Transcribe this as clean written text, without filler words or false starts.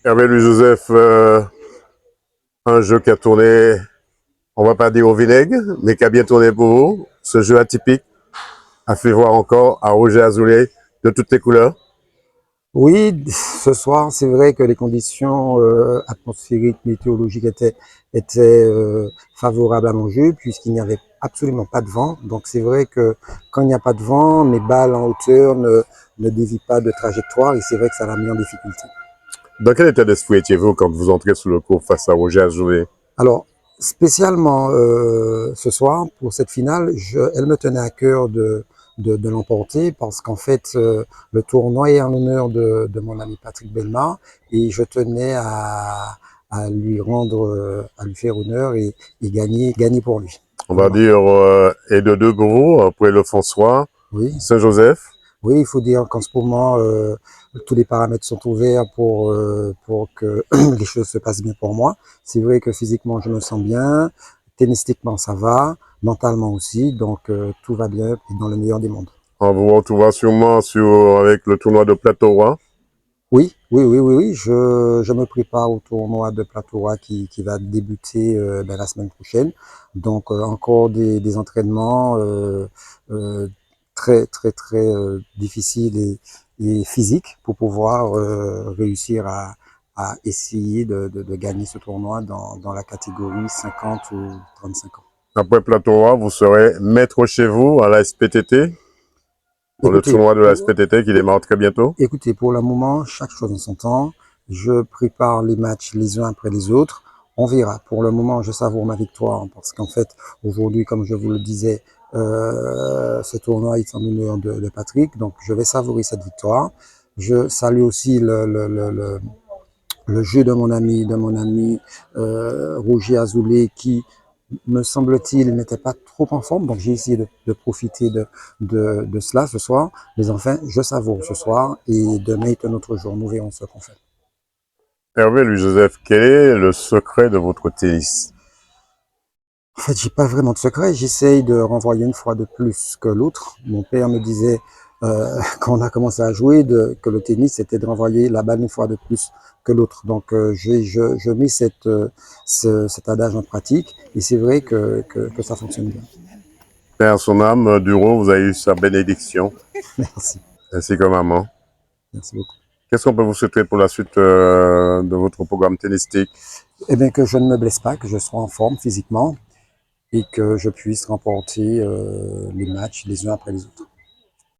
Hervé Louis-Joseph, un jeu qui a tourné, on va pas dire au vinaigre, mais qui a bien tourné pour vous. Ce jeu atypique a fait voir encore à Roger Azoulay de toutes les couleurs. Oui, ce soir, c'est vrai que les conditions atmosphériques, météorologiques étaient favorables à mon jeu, puisqu'il n'y avait absolument pas de vent. Donc c'est vrai que quand il n'y a pas de vent, mes balles en hauteur ne dévient pas de trajectoire, et c'est vrai que ça l'a mis en difficulté. Dans quel état d'esprit étiez-vous quand vous entrez sur le court face à Roger Azoulay? Alors, spécialement ce soir, pour cette finale, elle me tenait à cœur de l'emporter parce qu'en fait, le tournoi est en l'honneur de mon ami Patrick Bellemare et je tenais à lui à lui faire honneur et gagner pour lui. On va Voilà. dire, et de deux gros, après le François, Oui, Saint-Joseph. oui, il faut dire qu'en ce moment, tous les paramètres sont ouverts pour que les choses se passent bien pour moi. C'est vrai que physiquement, je me sens bien, tennistiquement, ça va, mentalement aussi, donc tout va bien et dans le meilleur des mondes. On vous retrouvera sûrement avec le tournoi de Plateau Roi. Oui, je me prépare au tournoi de Plateau Roi qui va débuter la semaine prochaine. Donc encore des entraînements euh, très difficiles et physiques pour pouvoir réussir à essayer de gagner ce tournoi dans la catégorie 50 ou 35 ans. Après Plateau Roi, vous serez maître chez vous à la SPTT, dans le Écoutez, tournoi de la SPTT qui démarre très bientôt. Écoutez, pour le moment, chaque chose en son temps. Je prépare les matchs les uns après les autres. On verra. Pour le moment, je savoure ma victoire parce qu'en fait, aujourd'hui, comme je vous le disais, ce tournoi est en l'honneur de Patrick. Donc, je vais savourer cette victoire. Je salue aussi le jeu de mon ami Roger Azoulay qui, me semble-t-il, n'était pas trop en forme. Donc j'ai essayé de profiter de cela ce soir. Mais enfin, je savoure ce soir et demain est un autre jour. Nous verrons ce qu'on fait. Hervé Louis-Joseph, quel est le secret de votre tennis? En fait, j'ai pas vraiment de secret. J'essaye de renvoyer une fois de plus que l'autre. Mon père me disait, quand on a commencé à jouer, que le tennis, c'était de renvoyer la balle une fois de plus que l'autre. Donc, je mets cet adage en pratique et c'est vrai que ça fonctionne bien. Père à son âme, Duro, vous avez eu sa bénédiction, Merci. ainsi que maman. Merci beaucoup. Qu'est-ce qu'on peut vous souhaiter pour la suite de votre programme tennistique? Eh bien, que je ne me blesse pas, que je sois en forme physiquement et que je puisse remporter les matchs les uns après les autres.